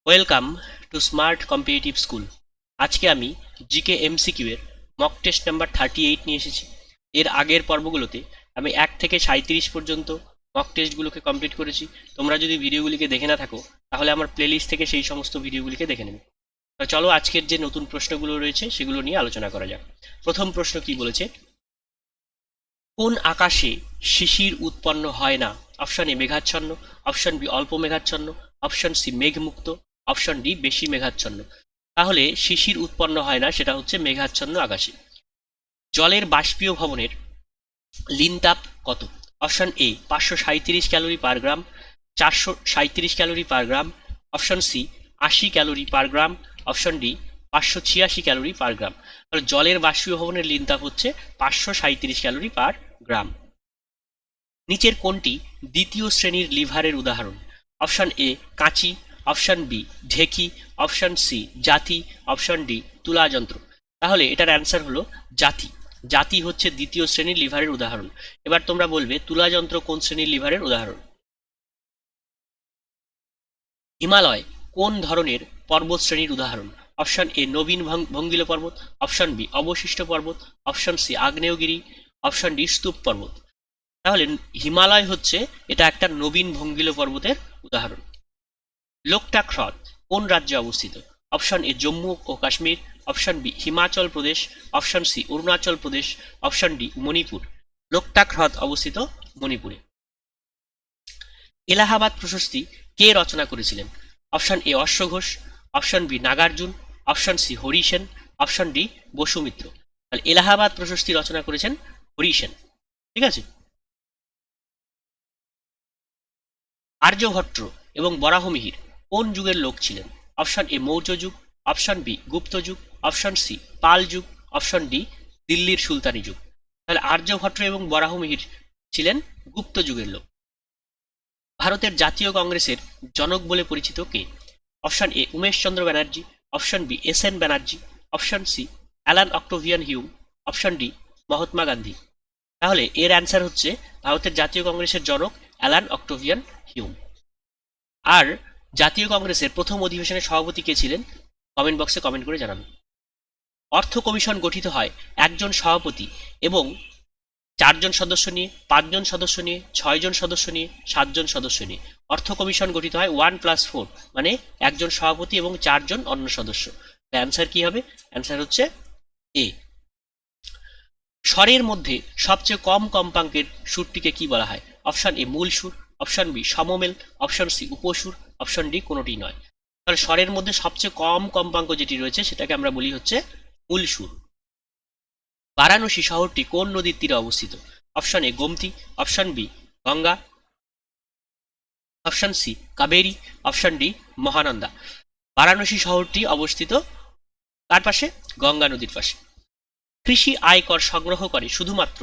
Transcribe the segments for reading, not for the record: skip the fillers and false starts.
Welcome to smart competitive school. আজকে আমি GK MCQ এর মক টেস্ট নাম্বার 38 নিয়ে এসেছি। এর আগের পর্বগুলোতে আমি 1 থেকে 37 পর্যন্ত মক টেস্টগুলোকে কমপ্লিট করেছি। তোমরা যদি ভিডিওগুলিকে দেখে না থাকো তাহলে আমার প্লেলিস্ট থেকে সেই সমস্ত ভিডিওগুলিকে দেখে নেবে। তো চলো আজকের যে নতুন প্রশ্নগুলো রয়েছে সেগুলো নিয়ে আলোচনা করা যাক। প্রথম প্রশ্ন কি বলেছে, কোন আকাশে শিশির উৎপন্ন হয় না? অপশন এ মেঘাচ্ছন্ন, অপশন বি অল্প মেঘাচ্ছন্ন, অপশন সি মেঘমুক্ত, অপশন ডি বেশি মেঘাচ্ছন্ন। তাহলে শিশির উৎপন্ন হয় না, সেটা হচ্ছে মেঘাচ্ছন্ন আকাশে। জলের বাষ্পীয় ভবনের লিনতাপ কত? Option A 537 calorie per gram, 437 calorie per gram, option C 80 calorie per gram, option D 586 calorie per gram. তাহলে জলের বাষ্পীয় ভবনের লিনতাপ হচ্ছে 537 ক্যালোরি পার গ্রাম। নিচের কোনটি দ্বিতীয় শ্রেণীর লিভারের উদাহরণ? অপশন এ কাঁচি, অপশন বি ঢেকি, অপশন সি জাতি, অপশন ডি তুলা যন্ত্র। তাহলে এটার অ্যান্সার হলো জাতি। জাতি হচ্ছে দ্বিতীয় শ্রেণীর লিভারের উদাহরণ। এবার তোমরা বলবে তুলা যন্ত্র কোন শ্রেণীর লিভারের উদাহরণ? হিমালয় কোন ধরনের পর্বত শ্রেণীর উদাহরণ? অপশন এ নবীন ভঙ্গিল পর্বত, অপশন বি অবশিষ্ট পর্বত, অপশন সি আগ্নেয়গিরি, অপশন ডি স্তূপ পর্বত। তাহলে হিমালয় হচ্ছে এটা একটা নবীন ভঙ্গিল পর্বতের উদাহরণ। লোকটাক হ্রদ কোন রাজ্যে অবস্থিত? অপশন এ জম্মু ও Kashmir, option B Himachal Pradesh, option C Arunachal Pradesh, option D Manipur. Loktak হ্রদ অবস্থিত মণিপুরে। এলাহাবাদ প্রশস্তি কে রচনা করেছিলেন? অপশন এ অশ্বঘোষ, option B Nagarjuna, option C Harisena, option D Vasumitra. তাহলে এলাহাবাদ প্রশস্তি রচনা করেছেন হরিসেন। ঠিক আছে। আর্যভট্ট এবং বরাহমিহির কোন যুগের লোক ছিলেন? অপশন এ মৌর্য যুগ, অপশন বি গুপ্ত যুগ, অপশন সি পাল যুগ, অপশন ডি দিল্লির সুলতানি যুগ। তাহলে আর্যভট্ট এবং বরাহমিহির ছিলেন গুপ্ত যুগের লোক। ভারতের জাতীয় কংগ্রেসের জনক বলে পরিচিত কে? Option A Umesh Chandra Banerjee, option B S N Banerjee, option C Allan Octavian Hume, option D Mahatma Gandhi. তাহলে এর অ্যান্সার হচ্ছে ভারতের জাতীয় কংগ্রেসের জনক অ্যালান অক্টোভিয়ান হিউম। আর জাতীয় কংগ্রেসের প্রথম অধিবেশনের সভাপতি কে ছিলেন? কমেন্ট বক্সে কমেন্ট করে জানাবেন। অর্থ কমিশন গঠিত হয় একজন সভাপতি এবং 4 জন সদস্য নিয়ে, 5 জন সদস্য নিয়ে, 6 জন সদস্য নিয়ে, 7 জন সদস্য নিয়ে। অর্থ কমিশন গঠিত হয় 1+4, মানে একজন সভাপতি এবং 4 জন অন্য সদস্য। অ্যান্সার কি হবে? অ্যান্সার হচ্ছে এ। স্বরের মধ্যে সবচেয়ে কম কম্পাঙ্কের সুরটিকে কি বলা হয়? অপশন এ মূল সুর, অপশন বি সমমেল, অপশন সি উপসুর, অপশন ডি কোনোটি নয়। তাহলে স্বরের মধ্যে সবচেয়ে কম কম্পাঙ্ক যেটি রয়েছে সেটাকে আমরা বলি হচ্ছে মূল সুর। বারাণসী শহরটি কোন নদীর তীরে অবস্থিত? Option A Gomti, option B Ganga, option C Kaveri, option D Mahananda. Varanasi শহরটি অবস্থিত কার পাশে? গঙ্গা নদীর পাশে। কৃষি আয়কর সংগ্রহ করে শুধুমাত্র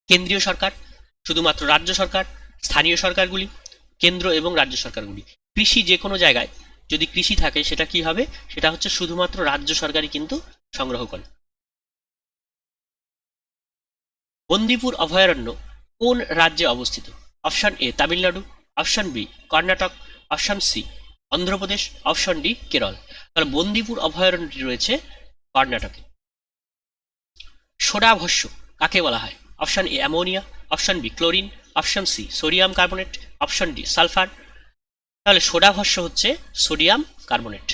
কেন্দ্রীয় সরকার, শুধুমাত্র রাজ্য সরকার, স্থানীয় সরকারগুলি, কেন্দ্র এবং রাজ্য সরকারগুলি। কৃষি যে কোনো জায়গায় যদি কৃষি থাকে সেটা কি হবে? সেটা হচ্ছে শুধুমাত্র রাজ্য সরকারই কিন্তু সংগ্রহ করে। বন্দিপুর অভয়ারণ্য কোন রাজ্যে অবস্থিত? Option A Tamil Nadu, option B Karnataka, option C Andhra Pradesh, option D Kerala. তাহলে বন্দিপুর অভয়ারণ্যটি রয়েছে কর্ণাটকে। সোডা ভস্য কাকে বলা হয়? Option A ammonia, option B chlorine, option C sodium carbonate, option D sulphur. তাহলে সোডা ভস্য হচ্ছে sodium carbonate.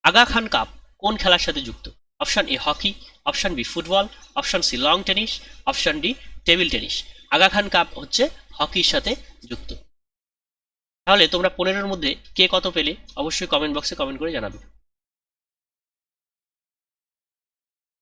Aga Khan cup কোন খেলার সাথে যুক্ত? Option A hockey, option B football, option C long tennis, option D table tennis. Aga Khan cup হচ্ছে হকির সাথে যুক্ত। তাহলে তোমরা 15-র মধ্যে কে কত পেলে অবশ্যই কমেন্ট বক্সে কমেন্ট করে জানাবে।